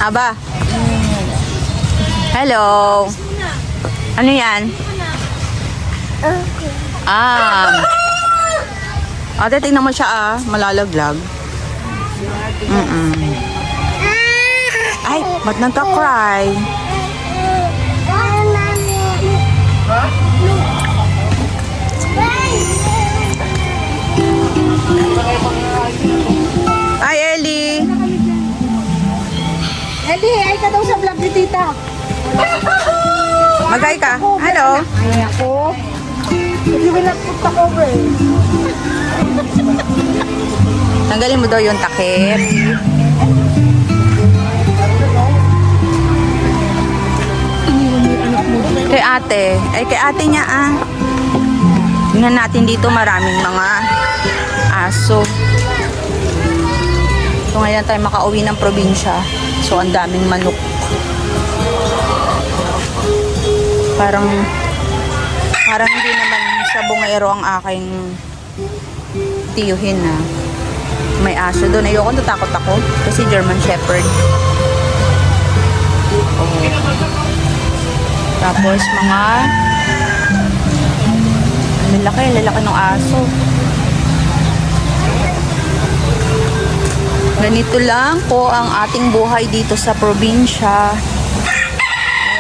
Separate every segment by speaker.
Speaker 1: Aba. Hello. Ano yan? Ate, tingnan mo siya malalaglag. Ay, ba't nagka-cry? Ay, Ellie.
Speaker 2: Ellie, ay ka daw sa vlog ni tita.
Speaker 1: Magay ka. Hello.
Speaker 2: Ay ako. Hindi mo nagpunta ko ba eh.
Speaker 1: Tanggalin mo daw yung takip. Kay ate. Ay, kay ate niya Tingnan natin dito maraming mga aso. So ngayon tayo makauwi ng probinsya. So ang daming manok. Parang hindi naman sa bungero ang aking tiyuhin may aso doon. Ayoko, natakot ako kasi German Shepherd. Tapos mga lalaki ng aso. Ganito lang po ang ating buhay dito sa probinsya.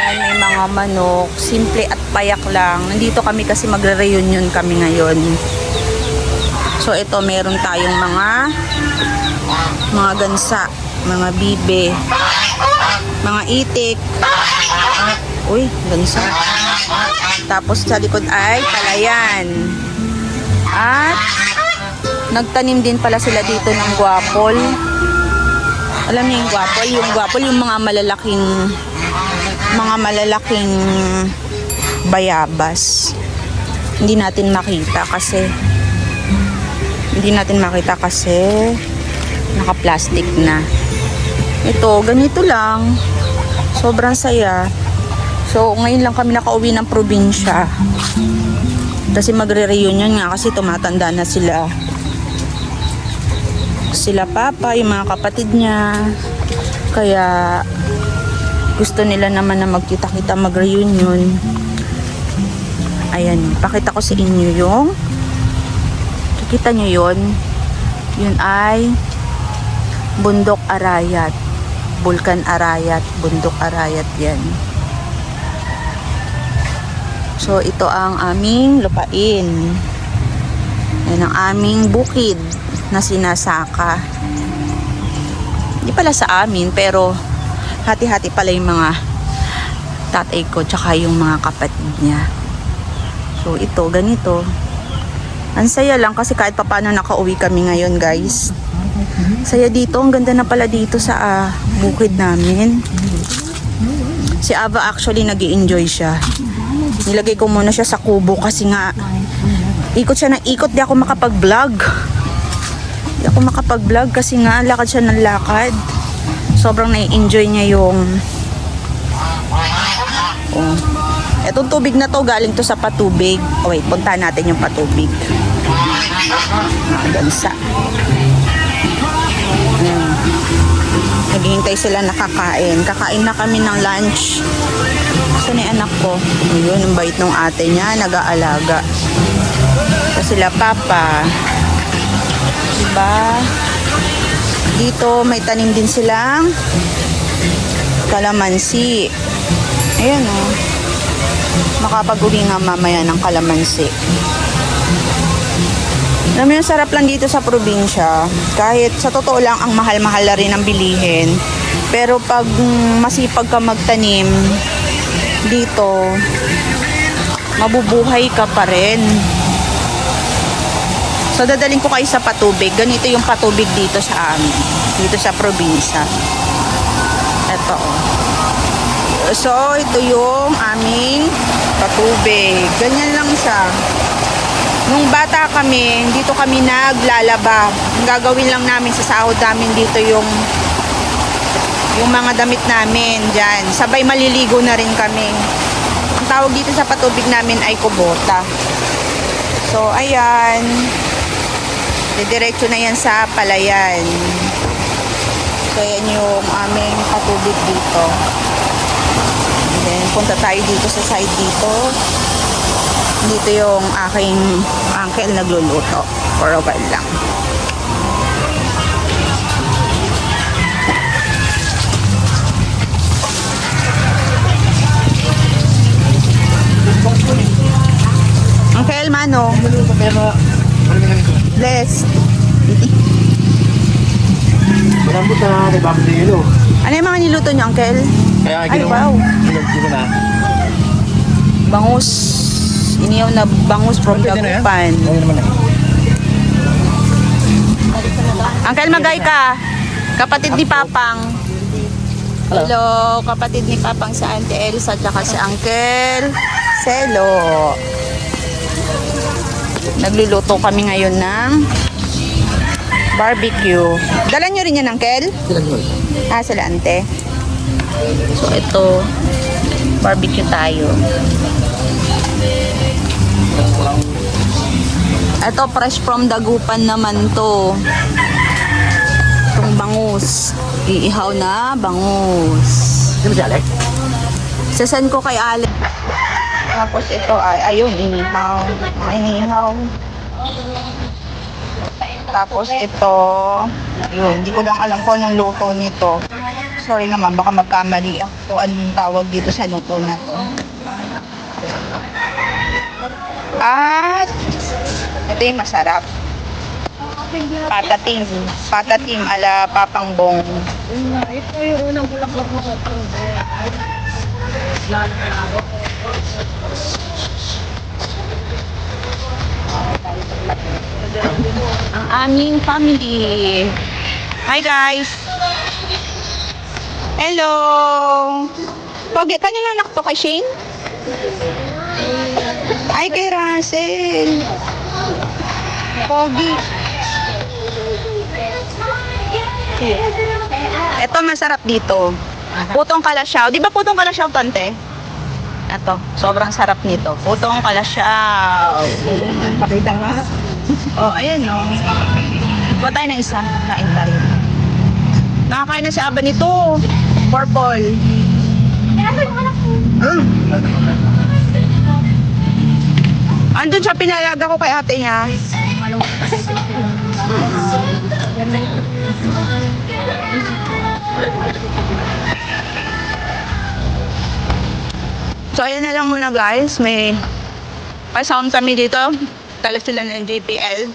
Speaker 1: Ayan, may mga manok, simple at payak lang. Nandito kami kasi magre-reunion kami ngayon. So ito, meron tayong mga gansa, mga bibe, mga itik. Uy, gansa. Tapos sa likod ay palayan. At nagtanim din pala sila dito ng guwapol. Alam niyo yung guwapol? Yung guwapol, yung mga malalaking bayabas. Hindi natin makita kasi naka-plastic na. Ito, ganito lang. Sobrang saya. So, ngayon lang kami nakauwi ng probinsya. Kasi magre-reunion nga kasi tumatanda na sila. Sila papa, yung mga kapatid niya. Kaya gusto nila naman na magkita-kita, mag-reunion. Ayan, pakita ko sa inyo yung kikita nyo yun. Yun ay Bundok Arayat. Bulkan Arayat, Bundok Arayat yan. So, ito ang aming lupain. Yan ang aming bukid na sinasaka. Hindi pala sa amin, pero hati-hati pala yung mga tatay ko tsaka yung mga kapatid niya. So, ito, ganito. Ang saya lang kasi kahit papaano nakauwi kami ngayon, guys. Saya dito. Ang ganda na pala dito sa bukid namin. Si Ava actually nag-i-enjoy siya. Nilagay ko muna siya sa kubo kasi nga ikot siya ng ikot. Di ako makapag-vlog kasi nga lakad siya ng lakad. Sobrang na-enjoy niya yung etong tubig na to galing to sa patubig. Wait, punta natin yung patubig. Gansa. Naghihintay sila nakakain. Kakain na kami ng lunch. Saan yung anak ko? Ayun, ang bait ng ate niya, nag-aalaga. So sila papa. Diba? Dito may tanim din silang kalamansi. Ayan makapag-uwi nga mamaya ng kalamansi. Alam mo yung sarap lang dito sa probinsya. Kahit sa totoo lang ang mahal-mahal na rin ang bilihin. Pero pag masipag ka magtanim dito, mabubuhay ka pa rin. So dadaling ko kayo sa patubig. Ganito yung patubig dito sa amin. Dito sa probinsya. Ito So ito yung aming patubig. Ganyan lang siya. Nung bata kami, dito kami naglalaba. Ang gagawin lang namin sa sahod namin dito yung mga damit namin dyan. Sabay maliligo na rin kami. Ang tawag dito sa patubig namin ay kubota. So, ayan. Didiretso na yan sa palayan. So, yan yung aming patubig dito. And then, punta tayo dito sa side dito. Dito yung aking uncle nagluluto. For a while lang. Uncle Mano. Bless.
Speaker 2: Malambot na nagbabot na yun, oh.
Speaker 1: Ano yung mga niluto niyo, Uncle?
Speaker 2: Kaya
Speaker 1: Ay, wow.
Speaker 2: Ginawa na.
Speaker 1: Bangus. Iniyaw na bangus from
Speaker 2: Pwede na yan?
Speaker 1: Dagupan.
Speaker 2: Oo naman eh.
Speaker 1: Uncle, magay ka. Kapatid ni Papang. Hello, kapatid ni Papang sa Auntie Elsa at si Uncle Celo. Nagluluto kami ngayon ng barbecue. Dala nyo rin yan, Uncle?
Speaker 2: Silang yun.
Speaker 1: Sila ante. So, ito, barbecue tayo. Ito, fresh from Dagupan naman to. Itong bangus. Iihaw na bangus.
Speaker 2: Hindi mo si Alex?
Speaker 1: Sasend ko kay Ale. Tapos ito ay, ayun, inihaw. Inihaw. Tapos ito, yun, hindi ko lang alam kung anong luto nito. Sorry naman, baka magkamali ako anong tawag dito sa luto na to. At ito yung masarap. Patatim. Patatim ala Papang Bong.
Speaker 2: Ito yung unang bulaklak mo sa ito.
Speaker 1: Ang aming family. Hi guys! Hello! Pogi, kanina anak to kay Shane? Ay, kay Russell. Pogi. Ito masarap dito. Putong kalasyaw. Di ba putong kalasyaw, tante? Ito, sobrang sarap nito. Putong kalasyaw. Pakita nga. Oh, ayan o. Kuha tayo ng isa. Kain tayo. Nakakain na si Aba nito. Purple. Andun siya, pinalaga ko kay ate niya. So, ayan na lang muna guys. May pa-sound kami dito. Tala sila ng JPL.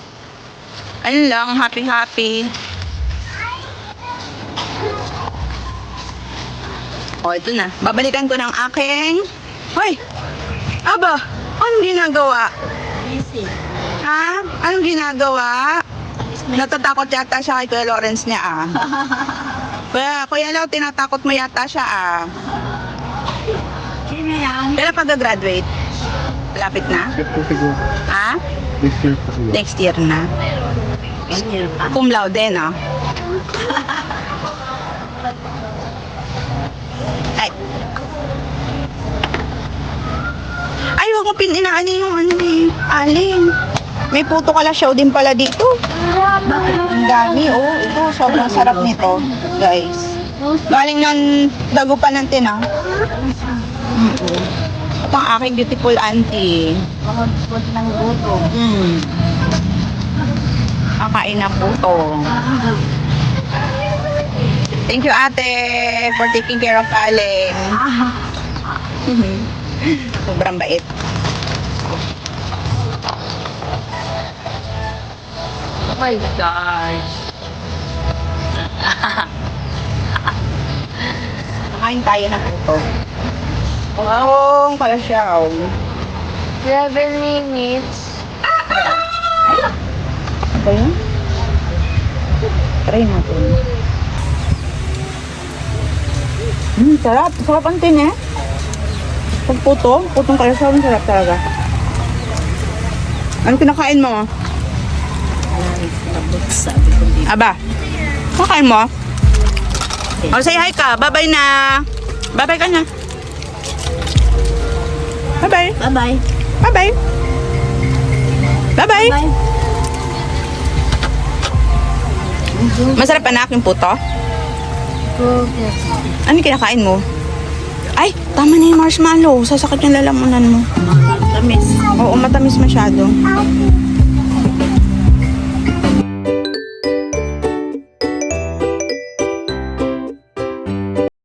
Speaker 1: Ayun lang, happy. O, ito na. Babalikan ko ng aking... Hoy! Aba! Anong ginagawa?
Speaker 2: Easy.
Speaker 1: Ha? Anong ginagawa? Natatakot yata siya kay Kuya Lawrence niya, ah. Kuya Lau, tinatakot mo yata siya, ah.
Speaker 2: Sino yan?
Speaker 1: Kailan pag-graduate? Lapit na?
Speaker 2: Siguro.
Speaker 1: Ha?
Speaker 2: This year pa siguro.
Speaker 1: Next year na.
Speaker 2: Year pa.
Speaker 1: Cum laude, no? Ay. Ay, huwag mo pininaani yung ano eh. Aling. May puto kalasyaw din pala dito. Ang dami, oh. Ito, sobrang sarap nito, guys. Galing ng Dagupan ng Tina. Ito ang aking beautiful auntie.
Speaker 2: Pagod ng buto.
Speaker 1: Kakain na puto. Thank you, ate, for taking care of Aling. Sobrang bait.
Speaker 2: Oh my gosh.
Speaker 1: Kakain tayo na puto. Wow, kalasyaw.
Speaker 2: 7 minutes.
Speaker 1: Ano yun? Try natin. Sarap. Sarap ang tin eh. Pag puto, putong kalasyaw, sarap talaga. Ano kinakain mo? Aba, kinakain mo? Oh, say hi ka. Bye-bye na. Bye-bye ka na. Bye-bye.
Speaker 2: Bye-bye.
Speaker 1: Bye-bye. Bye-bye.
Speaker 2: Bye.
Speaker 1: Masarap pa na aking puto.
Speaker 2: Yes.
Speaker 1: Ano yung kinakain mo? Ay, tama na yung marshmallow. Sasakit yung lalamunan mo.
Speaker 2: Tamis.
Speaker 1: Oo, matamis masyado.